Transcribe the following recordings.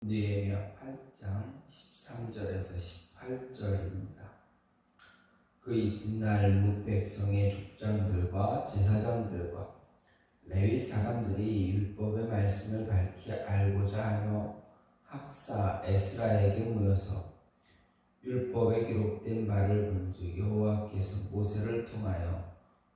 느헤미야 8장 13절에서 18절입니다. 그 이튿날 뭇 백성의 족장들과 제사장들과 레위 사람들이 율법의 말씀을 밝히 알고자 하며 학사 에스라에게 모여서 율법에 기록된 바를 본즉 여호와께서 모세를 통하여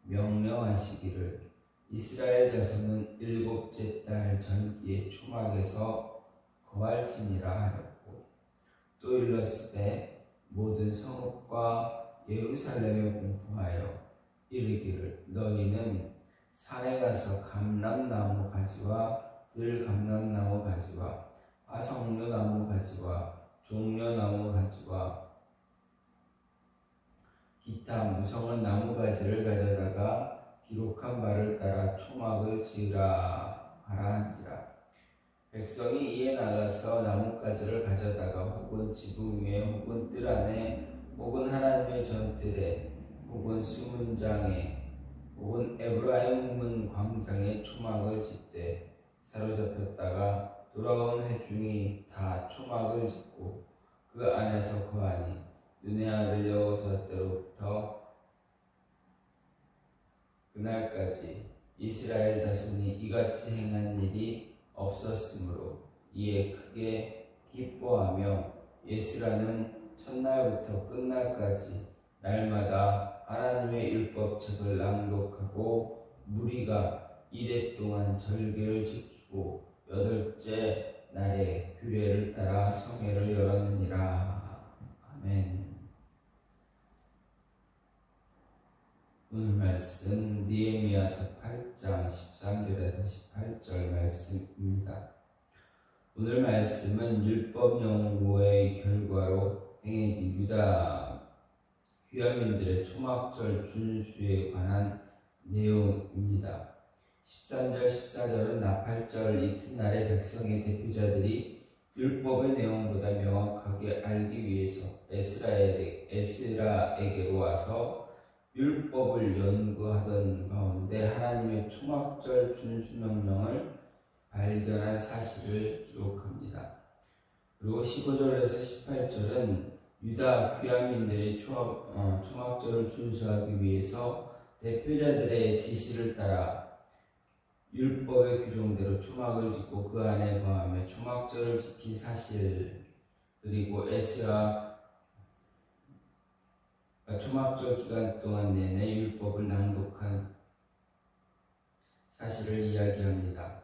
명령하시기를 이스라엘 자손은 일곱째 달 전기에 초막에서 거할지니라 하였고, 또 일렀으되 모든 성읍과 예루살렘에 공포하여 이르기를 너희는 산에 가서 감람나무 가지와 들감람나무 가지와 화석류나무 가지와 종려나무 가지와 기타 무성한 나무 가지를 가져다가 기록한 바를 따라 초막을 지으라 하라 한지라. 백성이 이에 나가서 나뭇가지를 가져다가 혹은 지붕 위에 혹은 뜰 안에 혹은 하나님의 전뜰에 혹은 수문장에 혹은 에브라임 문 광장에 초막을 짓되 사로잡혔다가 돌아온 회중이 다 초막을 짓고 그 안에서 거하니 눈의 아들 여호수아 때로부터 그날까지 이스라엘 자손이 이같이 행한 일이 없었으므로 이에 크게 기뻐하며 예스라는 첫날부터 끝날까지 날마다 하나님의 율법책을 낭독하고 무리가 이레 동안 절개를 지키고 여덟째 날에 규례를 따라 성회를 열었느니라. 아멘. 오늘 말씀 느헤미야서 8장 13절에서 18절 말씀입니다. 오늘 말씀은 율법 연구의 결과로 행해진 유다 귀화민들의 초막절 준수에 관한 내용입니다. 13절 14절은 나팔절 이튿날에 백성의 대표자들이 율법의 내용보다 명확하게 알기 위해서 에스라에게로 와서 율법을 연구하던 가운데 하나님의 초막절 준수명령을 발견한 사실을 기록합니다. 그리고 15절에서 18절은 유다 귀화민들이 초막절을 준수하기 위해서 대표자들의 지시를 따라 율법의 규정대로 초막을 짓고 그 안에 거하며 초막절을 지킨 사실, 그리고 에스라 초막절 기간 동안 내내 율법을 낭독한 사실을 이야기합니다.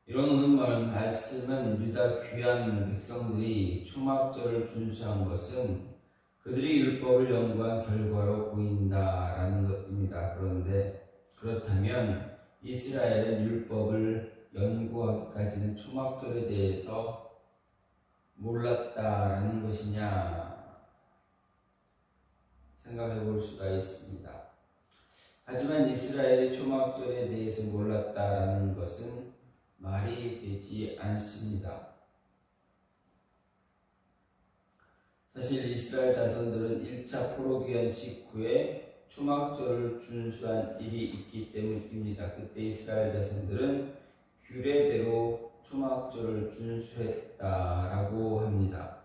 이런 오늘 말씀은 유다 귀한 백성들이 초막절을 준수한 것은 그들이 율법을 연구한 결과로 보인다라는 것입니다. 그런데 그렇다면 이스라엘은 율법을 연구하기까지는 초막절에 대해서 몰랐다라는 것이냐 생각해 볼 수가 있습니다. 하지만 이스라엘이 초막절에 대해서 몰랐다라는 것은 말이 되지 않습니다. 사실 이스라엘 자손들은 1차 포로기한 직후에 초막절을 준수한 일이 있기 때문입니다. 그때 이스라엘 자손들은 규례대로 초막절을 준수했다라고 합니다.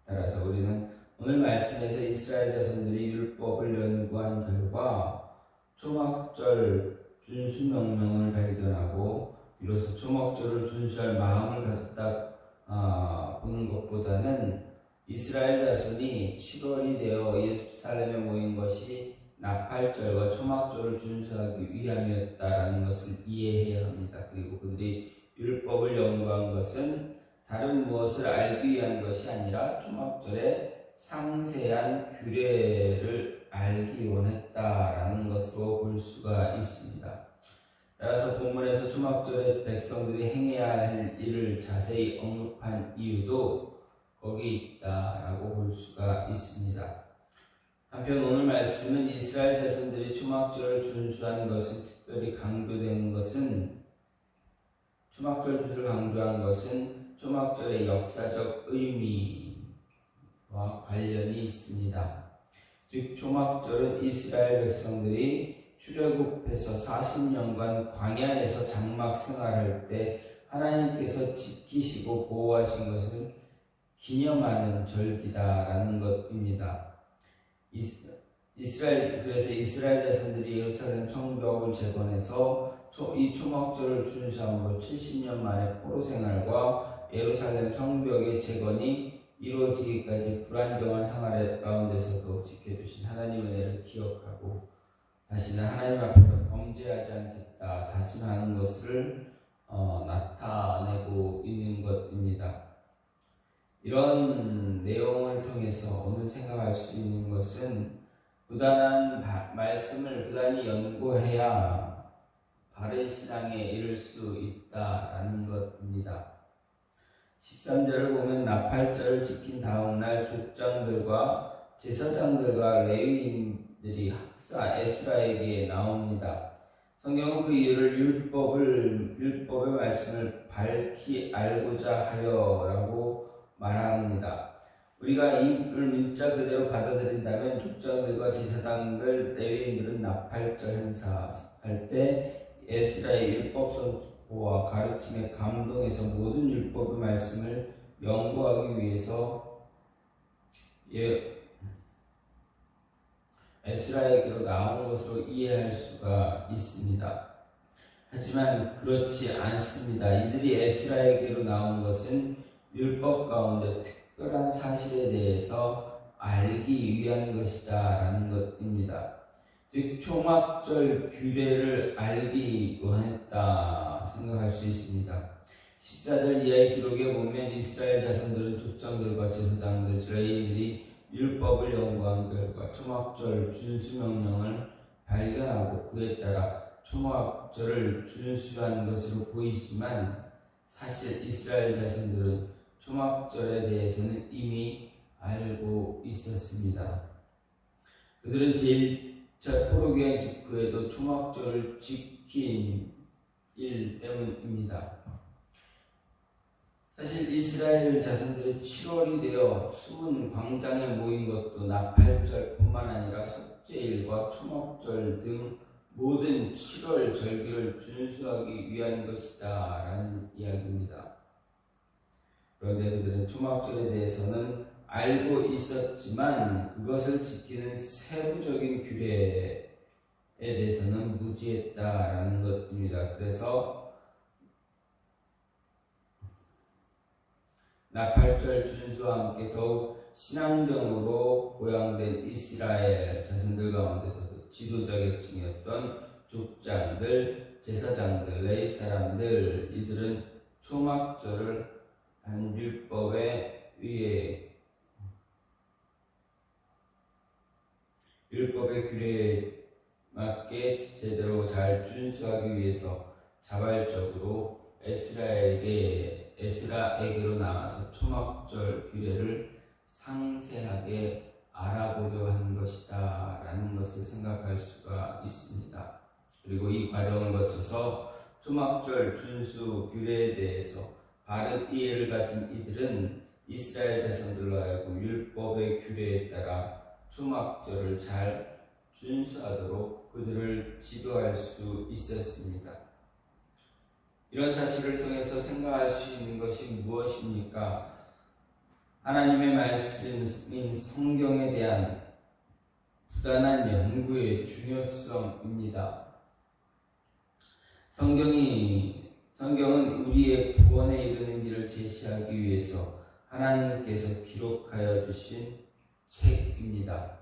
따라서 우리는 오늘 말씀에서 이스라엘 자손들이 율법을 연구한 결과 초막절 준수 명령을 발견하고 비로소 초막절을 준수할 마음을 가졌다 보는 것보다는 이스라엘 자손이 7월이 되어 예루살렘에 모인 것이 나팔절과 초막절을 준수하기 위함이었다라는 것을 이해해야 합니다. 그리고 그들이 율법을 연구한 것은 다른 무엇을 알기 위한 것이 아니라 초막절의 상세한 규례를 알기 원했다라는 것으로 볼 수가 있습니다. 따라서 본문에서 초막절에 백성들이 행해야 할 일을 자세히 언급한 이유도 거기 있다라고 볼 수가 있습니다. 한편 오늘 말씀은 이스라엘 자손들이 초막절을 준수한 것은 특별히 강조된 것은 초막절 준수를 강조한 것은 초막절의 역사적 의미와 관련이 있습니다. 즉 초막절은 이스라엘 백성들이 출애굽해서 40년간 광야에서 장막 생활할 때 하나님께서 지키시고 보호하신 것을 기념하는 절기다라는 것입니다. 그래서 이스라엘 자손들이 예루살렘 성벽을 재건해서 이 초막절을 준수함으로 70년 만에 포로 생활과 예루살렘 성벽의 재건이 이루어지기까지 불안정한 생활 가운데서도 지켜주신 하나님의 은혜를 기억하고 다시는 하나님 앞에서 범죄하지 않겠다 다짐하는 것을 나타내고 있는 것입니다. 이런 내용을 통해서 오늘 생각할 수 있는 것은 말씀을 부단히 연구해야 바른 신앙에 이를 수 있다라는 것입니다. 13절을 보면 나팔절을 지킨 다음날 족장들과 제사장들과 레위인들이 학사 에스라에게 나옵니다. 성경은 그 이유를 율법의 말씀을 밝히 알고자 하여라고 말합니다. 우리가 이를 문자 그대로 받아들인다면 족장들과 제사장들, 레위인들은 나팔절 행사할 때 에스라의 율법 선포와 가르침에 감동해서 모든 율법의 말씀을 연구하기 위해서 에스라에게로 나온 것으로 이해할 수가 있습니다. 하지만 그렇지 않습니다. 이들이 에스라에게로 나온 것은 율법 가운데 특별한 사실에 대해서 알기 위한 것이다 라는 것입니다. 즉 초막절 규례를 알기 원했다 생각할 수 있습니다. 14절 이하의 기록에 보면 이스라엘 자손들은 족장들과 제사장들, 레위인들이 율법을 연구한 결과 초막절 준수 명령을 발견하고 그에 따라 초막절을 준수한 것으로 보이지만 사실 이스라엘 자손들은 초막절에 대해서는 이미 알고 있었습니다. 그들은 제1차 포로기한 직후에도 초막절을 지킨 일 때문입니다. 사실 이스라엘 자손들이 7월이 되어 숨은 광장에 모인 것도 나팔절뿐만 아니라 속죄일과 초막절 등 모든 7월 절기를 준수하기 위한 것이다 라는 이야기입니다. 그런데 그들은 초막절에 대해서는 알고 있었지만 그것을 지키는 세부적인 규례에 대해서는 무지했다라는 것입니다. 그래서 나팔절 준수와 함께 더욱 신앙적으로 보양된 이스라엘 자손들 가운데서도 지도자 계층이었던 족장들, 제사장들, 레위 사람들 이들은 초막절을 한 율법에 의해 율법의 규례에 맞게 제대로 잘 준수하기 위해서 자발적으로 에스라에게로 나와서 초막절 규례를 상세하게 알아보려 한 것이다 라는 것을 생각할 수가 있습니다. 그리고 이 과정을 거쳐서 초막절 준수 규례에 대해서 바른 이해를 가진 이들은 이스라엘 자손들로 하여금 율법의 규례에 따라 초막절을 잘 준수하도록 그들을 지도할 수 있었습니다. 이런 사실을 통해서 생각할 수 있는 것이 무엇입니까? 하나님의 말씀인 성경에 대한 부단한 연구의 중요성입니다. 성경은 우리의 구원에 이르는 길을 제시하기 위해서 하나님께서 기록하여 주신 책입니다.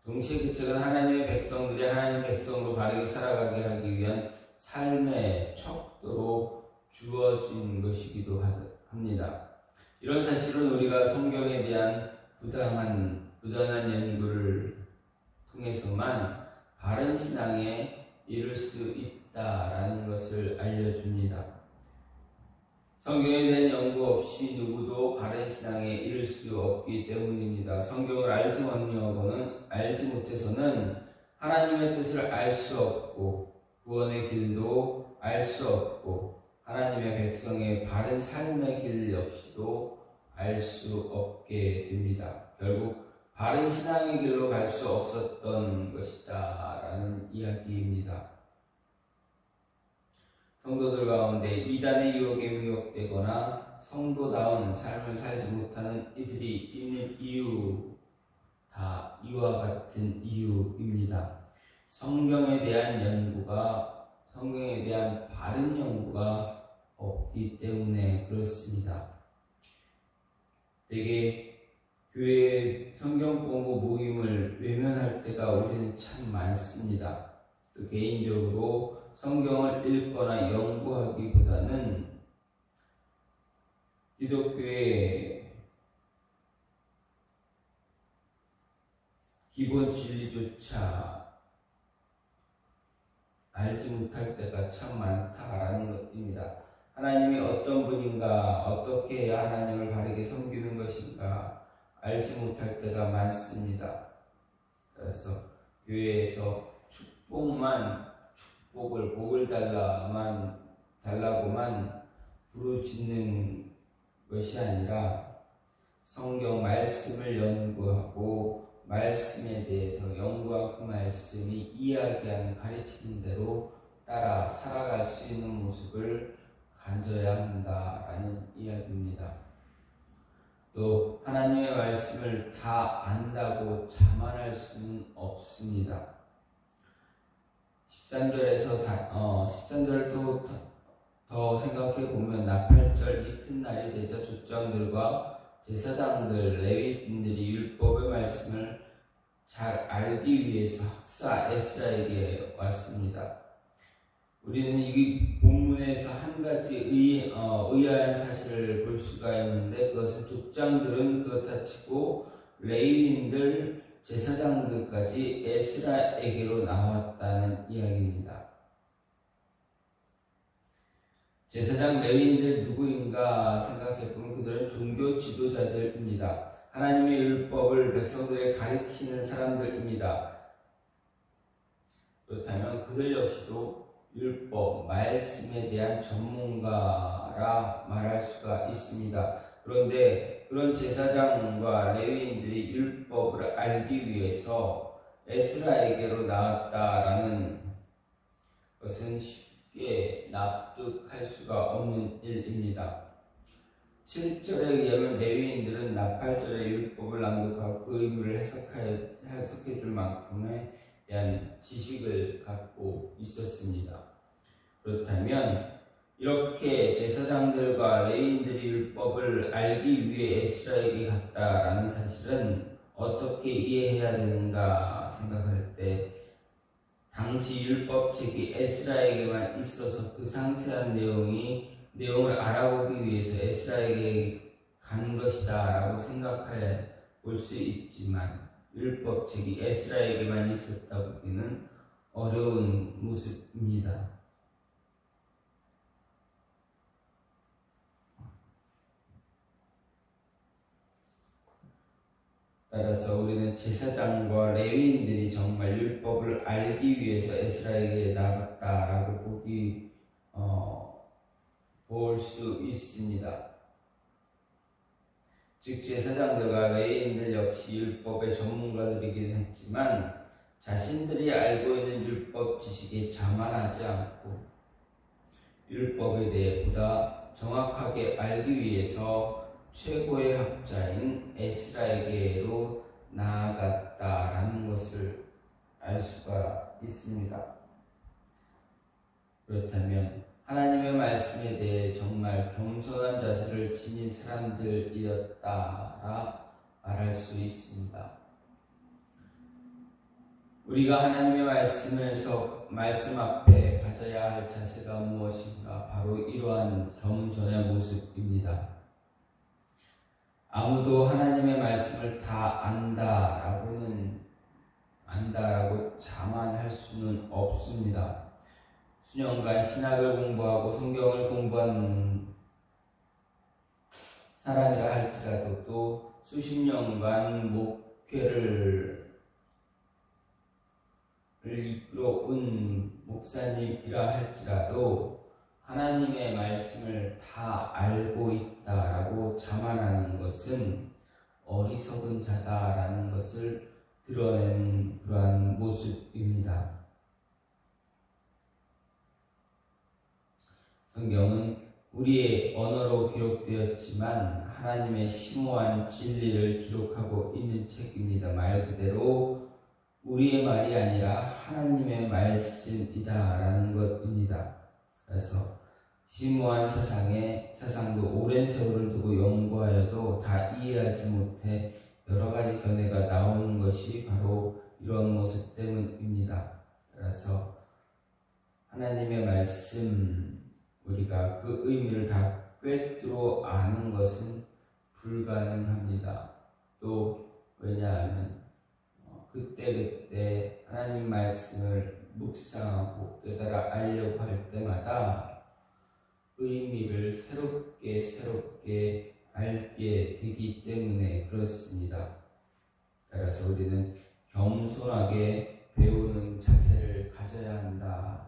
동시에 그 책은 하나님의 백성들이 하나님의 백성으로 바르게 살아가게 하기 위한 삶의 척도로 주어진 것이기도 합니다. 이런 사실은 우리가 성경에 대한 부단한 연구를 통해서만 바른 신앙에 이룰 수 있다라는 것을 알려줍니다. 성경에 대한 연구 없이 누구도 바른 신앙에 이를 수 없기 때문입니다. 성경을 알지 못해서는 하나님의 뜻을 알 수 없고 구원의 길도 알 수 없고 하나님의 백성의 바른 삶의 길 역시도 알 수 없게 됩니다. 결국 바른 신앙의 길로 갈 수 없었던 것이다 라는 이야기입니다. 성도들 가운데 이단의 유혹에 미혹되거나 성도다운 삶을 살지 못하는 이들이 있는 이유, 다 이와 같은 이유입니다. 성경에 대한 바른 연구가 없기 때문에 그렇습니다. 되게 교회 성경 공부 모임을 외면할 때가 우리는 참 많습니다. 또 개인적으로 성경을 읽거나 연구하기보다는 기독교의 기본 진리조차 알지 못할 때가 참 많다라는 것입니다. 하나님이 어떤 분인가, 어떻게 해야 하나님을 바르게 섬기는 것인가 알지 못할 때가 많습니다. 그래서 교회에서 복을 달라고만 부르짖는 것이 아니라 성경 말씀을 연구하고 말씀에 대해서 연구한 그 말씀이 이야기하는 가르치는 대로 따라 살아갈 수 있는 모습을 가져야 한다라는 이야기입니다. 또 하나님의 말씀을 다 안다고 자만할 수는 없습니다. 13절을 더 생각해 보면 나팔절 이튿날이 되자 족장들과 제사장들, 레위인들이 율법의 말씀을 잘 알기 위해서 학사 에스라에게 왔습니다. 우리는 이 본문에서 한 가지 의아한 사실을 볼 수가 있는데, 그것은 족장들은 그렇다 치고 레위인들, 제사장들까지 에스라에게로 나왔다는 이야기입니다. 제사장 레위인들 누구인가 생각해보면 그들은 종교 지도자들입니다. 하나님의 율법을 백성들에게 가르치는 사람들입니다. 그렇다면 그들 역시도 율법, 말씀에 대한 전문가라 말할 수가 있습니다. 그런데 그런 제사장과 레위인들이 율법을 알기 위해서 에스라에게로 나왔다라는 것은 쉽게 납득할 수가 없는 일입니다. 7절에 의하면 레위인들은 나팔절의 율법을 낭독하고 그 의미를 해석해 줄 만큼의 대한 지식을 갖고 있었습니다. 그렇다면 이렇게 제사장들과 레위인들이 율법을 알기 위해 에스라에게 갔다라는 사실은 어떻게 이해해야 되는가 생각할 때, 당시 율법책이 에스라에게만 있어서 그 상세한 내용을 알아보기 위해서 에스라에게 간 것이다 라고 생각해 볼 수 있지만, 율법책이 에스라에게만 있었다 보기는 어려운 모습입니다. 따라서 우리는 제사장과 레위인들이 정말 율법을 알기 위해서 에스라에게 나갔다라고 볼 수 있습니다. 즉 제사장들과 레위인들 역시 율법의 전문가들이긴 했지만 자신들이 알고 있는 율법 지식에 자만하지 않고 율법에 대해 보다 정확하게 알기 위해서 최고의 학자인 에스라에게로 나아갔다라는 것을 알 수가 있습니다. 그렇다면 하나님의 말씀에 대해 정말 겸손한 자세를 지닌 사람들이었다라 말할 수 있습니다. 우리가 하나님의 말씀 앞에 가져야 할 자세가 무엇인가? 바로 이러한 겸손의 모습입니다. 아무도 하나님의 말씀을 다 안다라고 자만할 수는 없습니다. 수년간 신학을 공부하고 성경을 공부한 사람이라 할지라도, 또 수십 년간 목회를 이끌어온 목사님이라 할지라도 하나님의 말씀을 다 알고 있다라고 자만하는 것은 어리석은 자다라는 것을 드러내는 그러한 모습입니다. 성경은 우리의 언어로 기록되었지만 하나님의 심오한 진리를 기록하고 있는 책입니다. 말 그대로 우리의 말이 아니라 하나님의 말씀이다라는 것입니다. 그래서 심오한 세상도 오랜 세월을 두고 연구하여도 다 이해하지 못해 여러 가지 견해가 나오는 것이 바로 이런 모습 때문입니다. 그래서 하나님의 말씀, 우리가 그 의미를 다 꿰뚫어 아는 것은 불가능합니다. 또 왜냐하면 그때 하나님 말씀을 묵상하고 깨달아 알려고 할 때마다 의미를 새롭게 알게 되기 때문에 그렇습니다. 따라서 우리는 겸손하게 배우는 자세를 가져야 한다.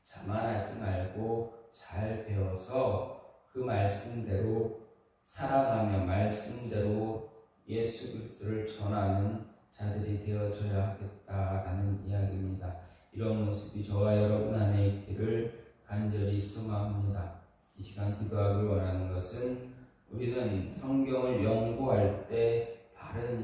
자만하지 말고 잘 배워서 그 말씀대로 살아가며 말씀대로 예수 그리스도를 전하는 자들이 되어줘야 하겠다라는 이야기입니다. 이런 모습이 저와 여러분 안에 있기를 간절히 소망합니다. 이 시간 기도하길 원하는 것은 우리는 성경을 연구할 때 바른